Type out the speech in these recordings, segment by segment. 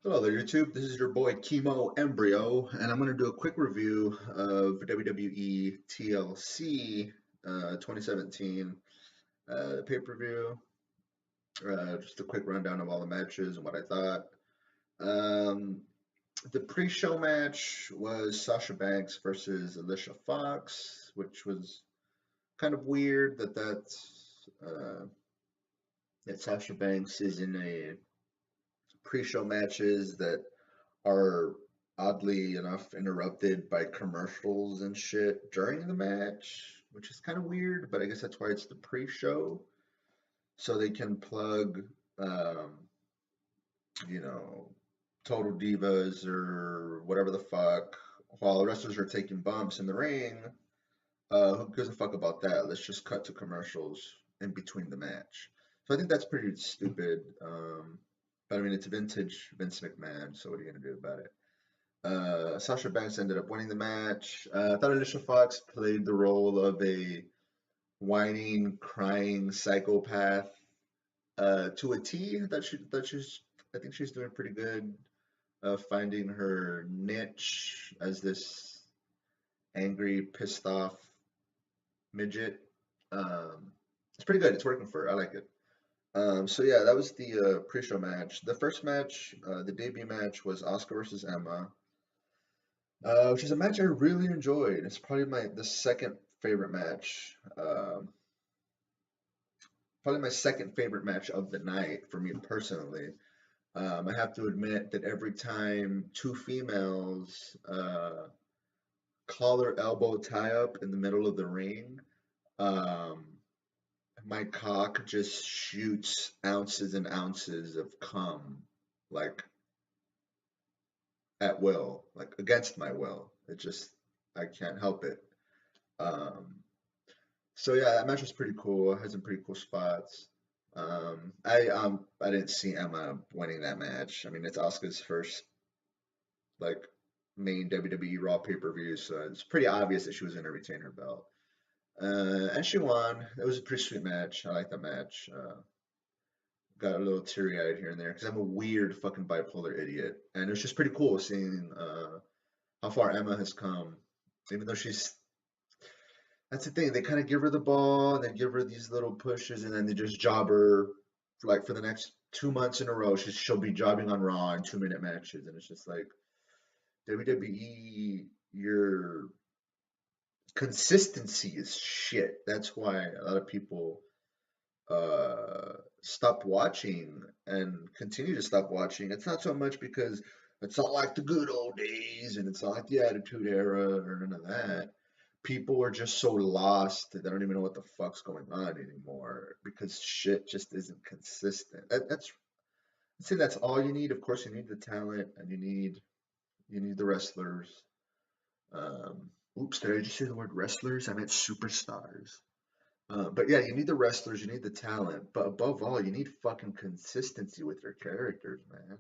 Hello there, YouTube. This is your boy Keymo Embryo, and I'm going to do a quick review of WWE TLC 2017 pay-per-view. Just a quick rundown of all the matches and what I thought. Um, the pre-show match was Sasha Banks versus Alicia Fox, which was kind of weird uh, that Sasha Banks is in a pre-show matches that are oddly enough interrupted by commercials and shit during the match, which is kind of weird, but I guess that's why it's the pre-show, so they can plug, um, you know, Total Divas or whatever the fuck, while the wrestlers are taking bumps in the ring. Who gives a fuck about that? Let's just cut to commercials in between the match. So I think that's pretty stupid. But I mean, it's vintage Vince McMahon, so what are you gonna do about it? Sasha Banks ended up winning the match. I thought Alicia Fox played the role of a whining, crying psychopath to a T. I think she's doing pretty good, finding her niche as this angry, pissed off midget. It's pretty good. It's working for her. I like it. So yeah, that was the pre-show match. The first match, the debut match, was Asuka versus Emma. Which is a match I really enjoyed. It's probably the second favorite match. Probably my second favorite match of the night for me personally. I have to admit that every time two females collar elbow tie up in the middle of the ring, um, my cock just shoots ounces and ounces of cum, like at will, like against my will. I can't help it. Um, So yeah, that match was pretty cool. It had some pretty cool spots. I didn't see Emma winning that match. I mean, it's Asuka's first like main WWE Raw pay-per-view, so it's pretty obvious that she was gonna retain her belt. And she won. It was a pretty sweet match. I like that match. Got a little teary-eyed here and there because I'm a weird fucking bipolar idiot, and it was just pretty cool seeing how far Emma has come, even though she's that's the thing. They kind of give her the ball, and they give her these little pushes, and then they just job her like for the next 2 months in a row. She'll be jobbing on Raw in 2 minute matches, and it's just like WWE, your consistency is shit. That's why a lot of people stop watching and continue to stop watching. It's not so much because it's not like the good old days, and it's not like the Attitude Era or none of that. People are just so lost that they don't even know what the fuck's going on anymore because shit just isn't consistent. I'd say that's all you need. Of course, you need the talent and you need the wrestlers. Oops, did I just say the word wrestlers? I meant superstars. But yeah, you need the wrestlers, you need the talent, but above all, you need fucking consistency with your characters, man.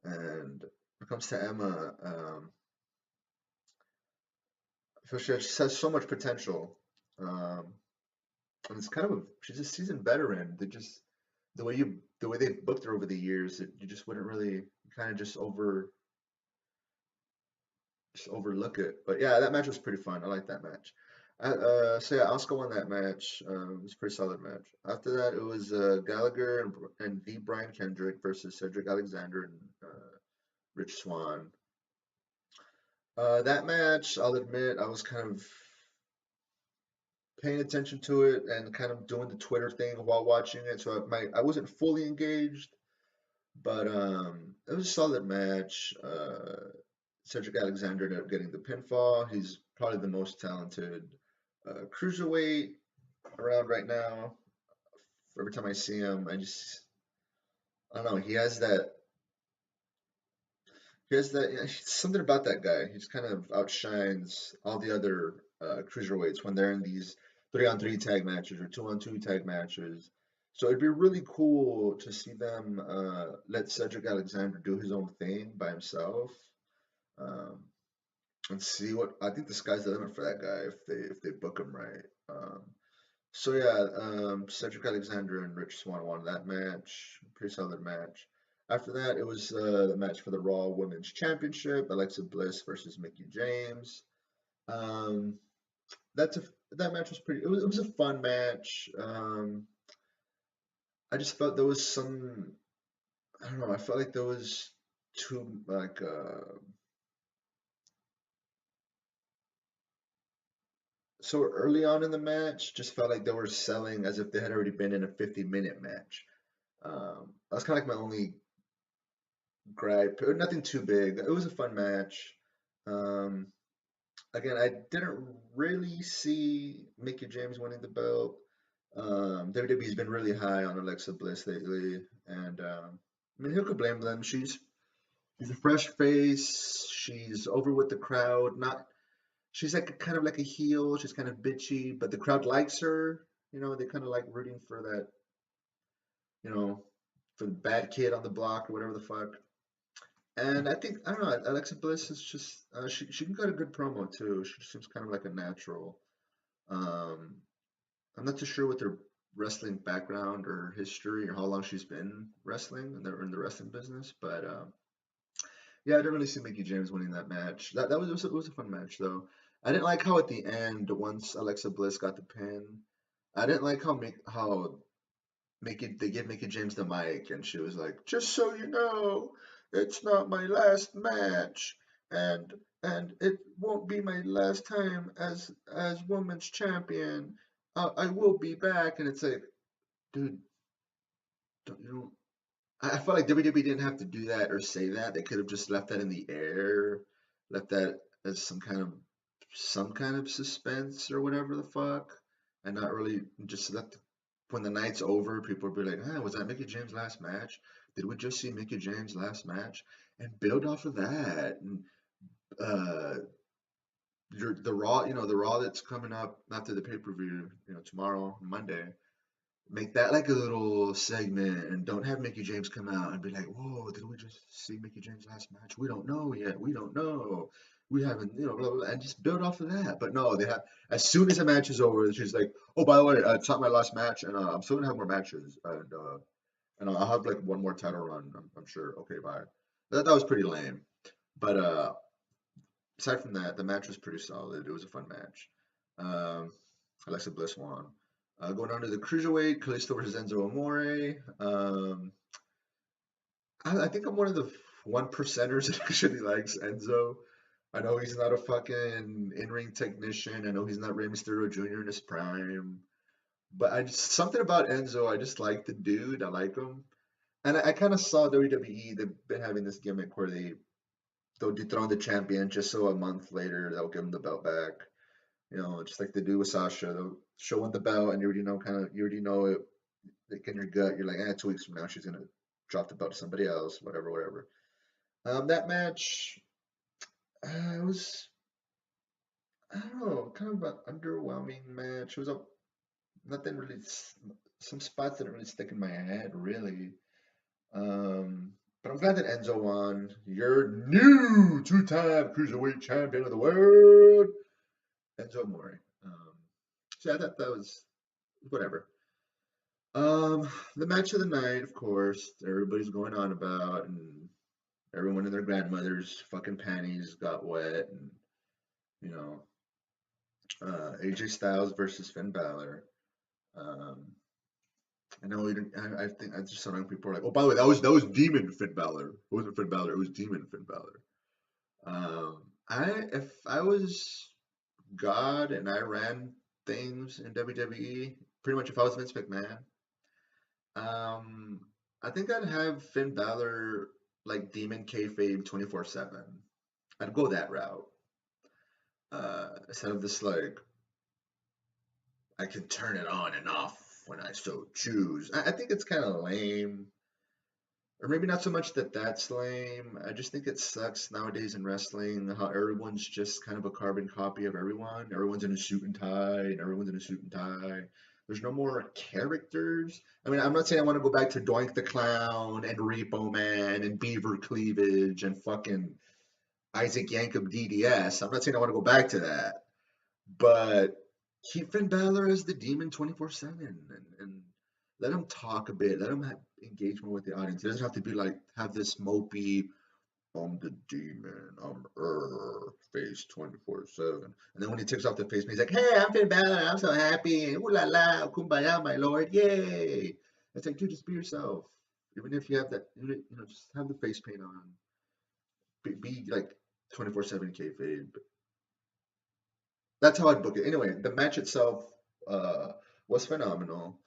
And when it comes to Emma, I feel she has so much potential. Um, and it's kind of she's a seasoned veteran. The way they've booked her over the years, you just wouldn't really kind of just overlook it. But yeah, that match was pretty fun. I like that match. So yeah, Asuka won that match. It was a pretty solid match. After that, it was Gallagher and the Brian Kendrick versus Cedric Alexander and Rich Swann. That match, I'll admit, I was kind of paying attention to it and kind of doing the Twitter thing while watching it, so I wasn't fully engaged, but it was a solid match. Cedric Alexander ended up getting the pinfall. He's probably the most talented cruiserweight around right now. Every time I see him, I don't know. Something about that guy. He just kind of outshines all the other cruiserweights when they're in these 3-on-3 tag matches or 2-on-2 tag matches. So it'd be really cool to see them let Cedric Alexander do his own thing by himself. Um, and see what I think the sky's the limit for that guy if they book him right. So yeah, Cedric Alexander and Rich Swann won that match. Pretty solid match. After that, it was the match for the Raw Women's Championship: Alexa Bliss versus Mickie James. Um, that's a that match was pretty. It was a fun match. I just felt there was some. I don't know. I felt like there was too like so early on in the match. Just felt like they were selling as if they had already been in a 50-minute match. That's kind of like my only gripe. Nothing too big. It was a fun match. Um, Again, I didn't really see Mickie James winning the belt. WWE's been really high on Alexa Bliss lately, and I mean, who could blame them? She's a fresh face. She's over with the crowd. Not she's like kind of like a heel. She's kind of bitchy, but the crowd likes her. You know, they kind of like rooting for that. You know, for the bad kid on the block or whatever the fuck. And I don't know. Alexa Bliss is just she can cut a good promo too. She seems kind of like a natural. Um, I'm not too sure what their wrestling background or history or how long she's been wrestling and they're in the wrestling business, but yeah, I didn't really see Mickey James winning that match. It was a fun match though. I didn't like how at the end, once Alexa Bliss got the pin, I didn't like how Mickey they give Mickey James the mic and she was like, "Just so you know, it's not my last match, and it won't be my last time as women's champion. I will be back." And it's like, dude, don't you know? I felt like WWE didn't have to do that or say that. They could have just left that in the air, left that as some kind of suspense or whatever the fuck, and not really just let when the night's over, people will be like, "Ah, was that Mickey James' last match? Did we just see Mickey James' last match?" And build off of that. And uh, the Raw, the Raw that's coming up after the pay-per-view, tomorrow, Monday. Make that like a little segment and don't have Mickey James come out and be like, "Whoa, did we just see Mickey James' last match? We don't know yet. We don't know. We haven't, blah, blah, blah," and just build off of that. But no, they have, as soon as the match is over, she's like, "Oh, by the way, it's not my last match, and I'm still gonna have more matches, and I'll have like one more title run, I'm sure." Okay, bye. That was pretty lame. But aside from that, the match was pretty solid. It was a fun match. Um, Alexa Bliss won. Going on to the cruiserweight, Kalisto versus Enzo Amore. I think I'm one of the 1%ers that actually likes Enzo. I know he's not a fucking in-ring technician. I know he's not Rey Mysterio Jr. in his prime. But something about Enzo, I just like the dude. I like him. And I kind of saw WWE, they've been having this gimmick where they'll dethrone the champion just so a month later they'll give him the belt back. Just like they do with Sasha. They'll show him the belt and you already know it like in your gut. You're like, 2 weeks from now she's gonna drop the belt to somebody else, whatever, whatever. That match, it was, I don't know, kind of an underwhelming match. It was nothing really. Some spots didn't really stick in my head, really. But I'm glad that Enzo won. Your new two-time cruiserweight champion of the world, Enzo Amore. So yeah, I thought that was whatever. The match of the night, of course, everybody's going on about, and everyone and their grandmother's fucking panties got wet, and you know, AJ Styles versus Finn Balor. Um, I know we didn't, I think I just saw young people are like, "Oh, by the way, that was Demon Finn Balor. It wasn't Finn Balor. It was Demon Finn Balor." If I was God and I ran things in WWE, pretty much if I was Vince McMahon, um, I think I'd have Finn Balor like Demon kayfabe 24/7. I'd go that route. Instead of this like I can turn it on and off when I so choose. I think it's kind of lame. Or maybe not so much that that's lame. I just think it sucks nowadays in wrestling how everyone's just kind of a carbon copy of everyone. Everyone's in a suit and tie, and everyone's in a suit and tie. There's no more characters. I mean, I'm not saying I want to go back to Doink the Clown and Repo Man and Beaver Cleavage and fucking Isaac Yankem DDS. I'm not saying I want to go back to that, but keep Finn Balor as the demon 24/7, and let him talk a bit. Let him have engagement with the audience. It doesn't have to be like have this mopey. I'm the demon. I'm face 24/7. And then when he takes off the face, he's like, "Hey, I'm Finn Balor. I'm so happy. Ooh la la, kumbaya, my lord, yay!" It's like, dude, just be yourself. Even if you have that, just have the face paint on. Be like 24/7 kayfabe. That's how I'd book it. Anyway, the match itself was phenomenal.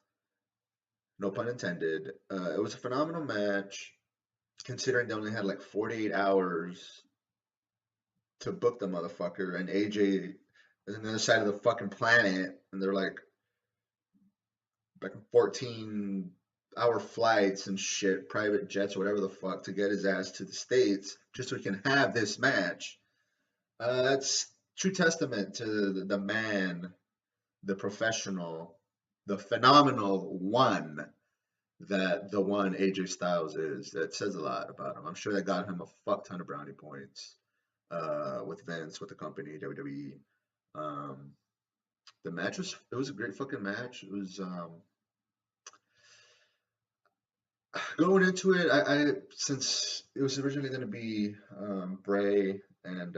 No pun intended. It was a phenomenal match, considering they only had like 48 hours to book the motherfucker, and AJ is on the other side of the fucking planet, and they're like 14-hour flights and shit, private jets, whatever the fuck, to get his ass to the States just so he can have this match. That's true testament to the man, the professional, the phenomenal one that the one AJ Styles is. That says a lot about him. I'm sure that got him a fuck ton of brownie points with Vince, with the company, WWE. Um, the match was a great fucking match. It was going into it. I since it was originally going to be Bray and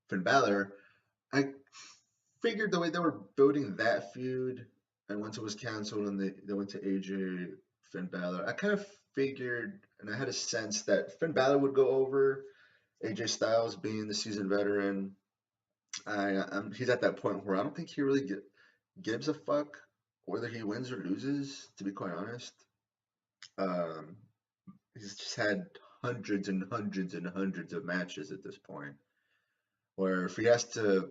Finn Balor, I figured the way they were building that feud, and once it was canceled and they went to AJ Finn Balor, I kind of figured and I had a sense that Finn Balor would go over. AJ Styles being the seasoned veteran, he's at that point where I don't think he really gives a fuck whether he wins or loses. To be quite honest, um, he's just had hundreds and hundreds and hundreds of matches at this point. Where if he has to,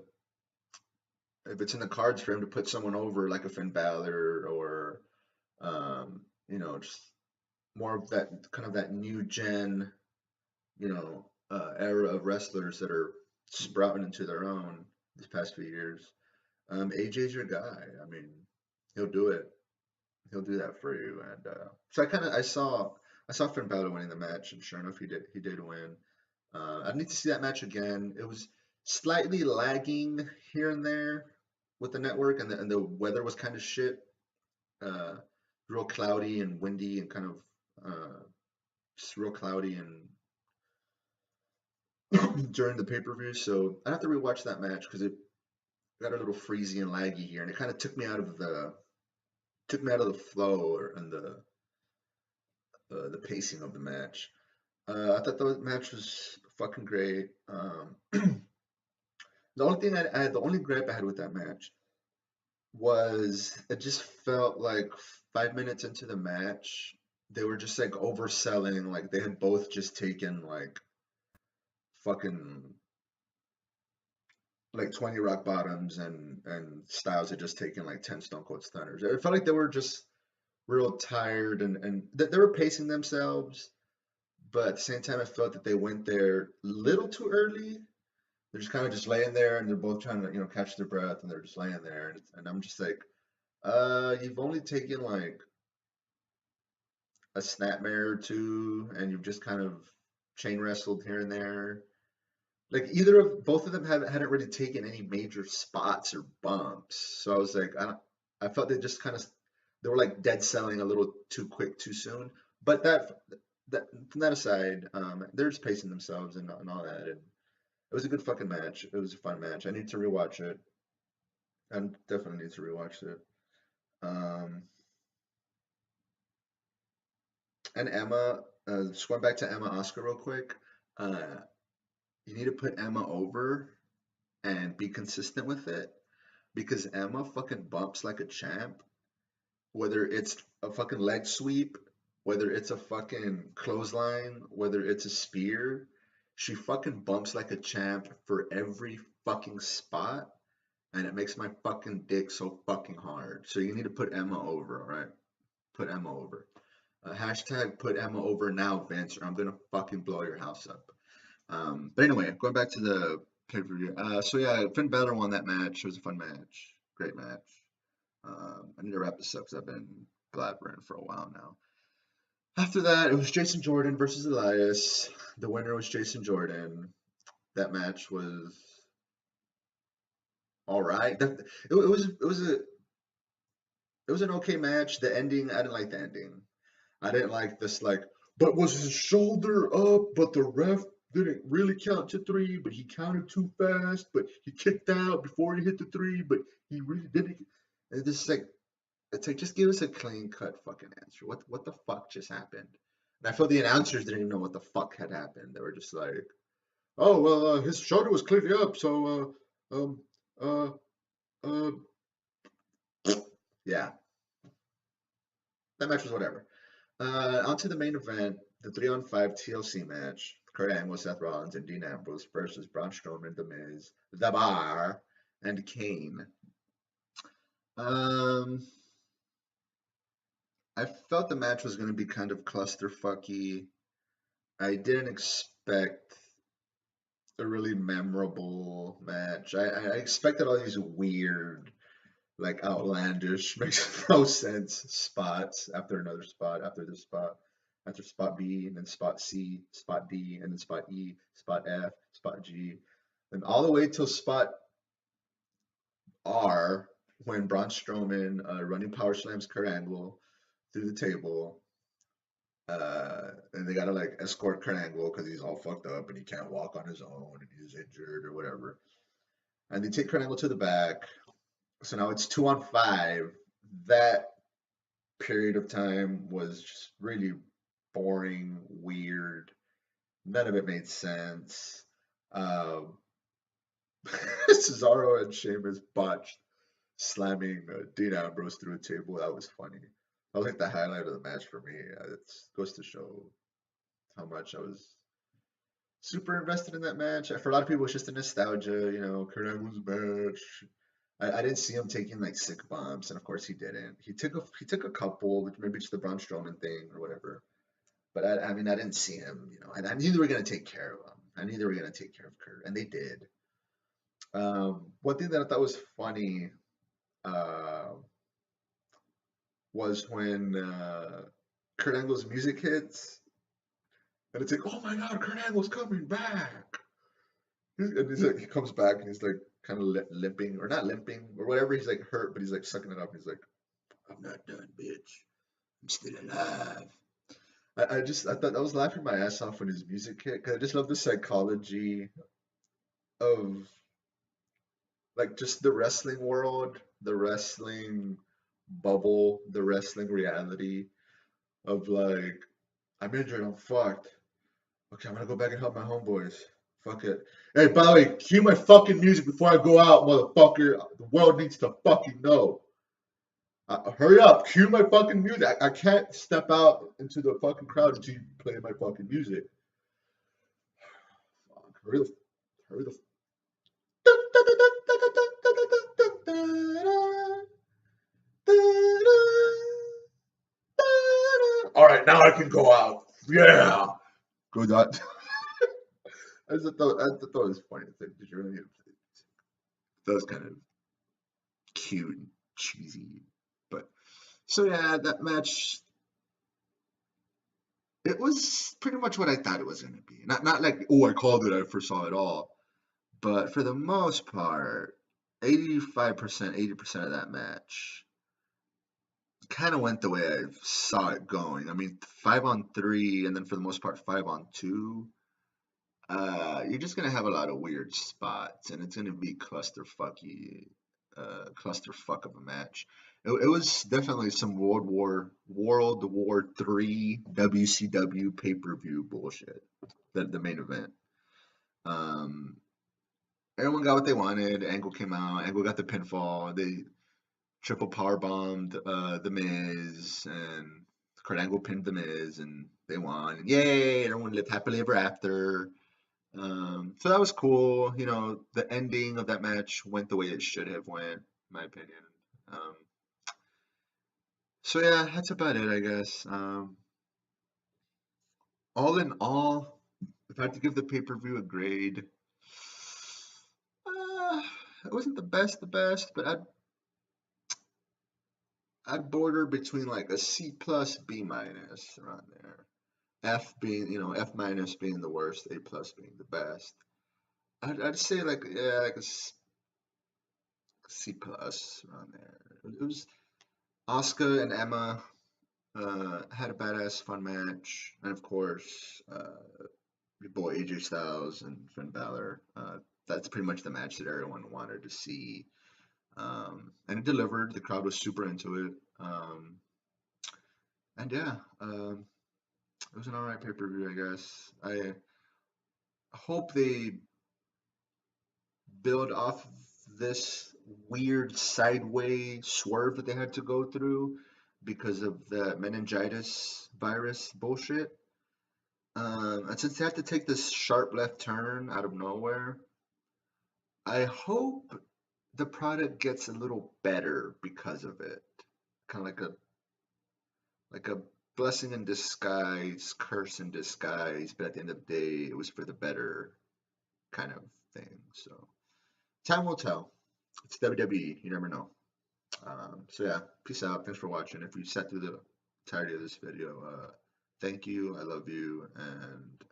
if it's in the cards for him to put someone over like a Finn Balor or just more of that kind of that new gen, era of wrestlers that are sprouting into their own these past few years. AJ's your guy. I mean, he'll do it. He'll do that for you. And so I saw Finn Balor winning the match, and sure enough, he did win. I need to see that match again. It was slightly lagging here and there with the network, and the weather was kind of shit, uh, real cloudy and windy, and kind of just real cloudy and during the pay-per-view. So I have to rewatch that match because it got a little freezy and laggy here, and it kind of took me out of the flow and the pacing of the match. I thought the match was fucking great. The only gripe I had with that match was it just felt like 5 minutes into the match, they were just like overselling, like they had both just taken like fucking like 20 rock bottoms, and Styles had just taken like 10 Stone Cold Stunners. It felt like they were just real tired, and they were pacing themselves, but at the same time, I felt that they went there a little too early. They're just kind of just laying there, and they're both trying to catch their breath, and they're just laying there, and I'm just like, you've only taken like a snapmare or two, and you've just kind of chain wrestled here and there. Like both of them hadn't really taken any major spots or bumps, so I was like, I felt they were like dead selling a little too quick, too soon. But that from that aside, they're just pacing themselves and all that, and it was a good fucking match. It was a fun match. I need to rewatch it. I definitely need to rewatch it. Um, and Emma, just going back to Emma Oscar real quick. Uh, you need to put Emma over and be consistent with it because Emma fucking bumps like a champ. Whether it's a fucking leg sweep, whether it's a fucking clothesline, whether it's a spear, she fucking bumps like a champ for every fucking spot, and it makes my fucking dick so fucking hard. So you need to put Emma over, all right? Put Emma over. Hashtag put Emma over now, Vince, or I'm gonna fucking blow your house up. But anyway, going back to the pay per view. So yeah, Finn Balor won that match. It was a fun match, great match. I need to wrap this up because I've been blabbering for a while now. After that, it was Jason Jordan versus Elias. The winner was Jason Jordan. That match was all right. It was it was an okay match. The ending, I didn't like the ending. I didn't like this, like, but was his shoulder up, but the ref didn't really count to three, but he counted too fast, but he kicked out before he hit the three, but he really didn't. And this is like, it's like, just give us a clean cut fucking answer. What the fuck just happened? And I feel the announcers didn't even know what the fuck had happened. They were just like, oh well, his shoulder was clearly up, so uh, uh, yeah, that match was whatever. On to the main event, the 3-on-5 TLC match. Kurt Angle, Seth Rollins, and Dean Ambrose versus Braun Strowman, The Miz, The Bar, and Kane. Um, I felt the match was going to be kind of clusterfucky. I didn't expect a really memorable match. I expected all these weird, like outlandish, makes no sense spots after another spot, after this spot, after spot B, and then spot C, spot D, and then spot E, spot F, spot G, and all the way till spot R when Braun Strowman running power slams Kurt Angle through the table. And they gotta like escort Kurt Angle because he's all fucked up and he can't walk on his own and he's injured or whatever. And they take Kurt Angle to the back. So now it's 2-on-5. That period of time was just really boring, weird. None of it made sense. Um, Cesaro and Sheamus botched slamming Dean Ambrose through a table. That was funny. That was like the highlight of the match for me. It goes to show how much I was super invested in that match. For a lot of people, it's just a nostalgia. Kurt Angle's match. I didn't see him taking like sick bumps, and of course he didn't. He took a couple, which maybe just the Braun Strowman thing or whatever. But I mean, I didn't see him. And I knew they were gonna take care of him. I knew they were gonna take care of Kurt, and they did. One thing that I thought was funny uh, was when Kurt Angle's music hits, and it's like, oh my God, Kurt Angle's coming back. And he's like, he comes back and he's like kind of limping or not limping or whatever. He's like hurt, but he's like sucking it up. He's like, I'm not done, bitch. I'm still alive. I thought I was laughing my ass off when his music hit because I just love the psychology of like just the wrestling world, the wrestling bubble, the wrestling reality of like, I'm injured, I'm fucked. Okay, I'm gonna go back and help my homeboys. Fuck it. Hey, by the way, cue my fucking music before I go out, motherfucker. The world needs to fucking know. Hurry up, cue my fucking music. I can't step out into the fucking crowd until you play my fucking music. Fuck, hurry the. All right, now I can go out. Yeah, go that. I thought it was funny. It's like, did you really need to play music? That was kind of cute and cheesy, but so yeah, that match. It was pretty much what I thought it was going to be. Not like, oh, I called it, I foresaw it all. But for the most part, 85%, 80% of that match kind of went the way I saw it going. I mean, 5-on-3, and then for the most part, 5-on-2. You're just gonna have a lot of weird spots, and it's gonna be clusterfuck of a match. It was definitely some World War III WCW pay-per-view bullshit. The main event. Um, Everyone got what they wanted. Angle came out. Angle got the pinfall. They triple power bombed the Miz, and Kurt Angle pinned the Miz, and they won. And yay! Everyone lived happily ever after. So that was cool. The ending of that match went the way it should have went, in my opinion. Um, so yeah, that's about it, I guess. All in all, if I had to give the pay-per-view a grade, uh, it wasn't the best, but I'd border between like a C plus, B minus around there. F being, F minus being the worst, A plus being the best. I'd say like, yeah, like a C plus around there. It was Asuka and Emma had a badass fun match, and of course, your boy AJ Styles and Finn Balor. That's pretty much the match that everyone wanted to see, and it delivered. The crowd was super into it, and yeah, it was an alright pay-per-view, I guess. I hope they build off this weird sideway swerve that they had to go through because of the meningitis virus bullshit. And since they had to take this sharp left turn out of nowhere, I hope the product gets a little better because of it. Kind of like a blessing in disguise, curse in disguise, but at the end of the day, it was for the better kind of thing. So time will tell. It's WWE. You never know. So yeah, peace out. Thanks for watching. If you sat through the entirety of this video, thank you. I love you, and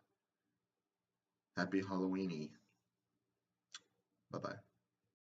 happy Halloweeny. Bye bye.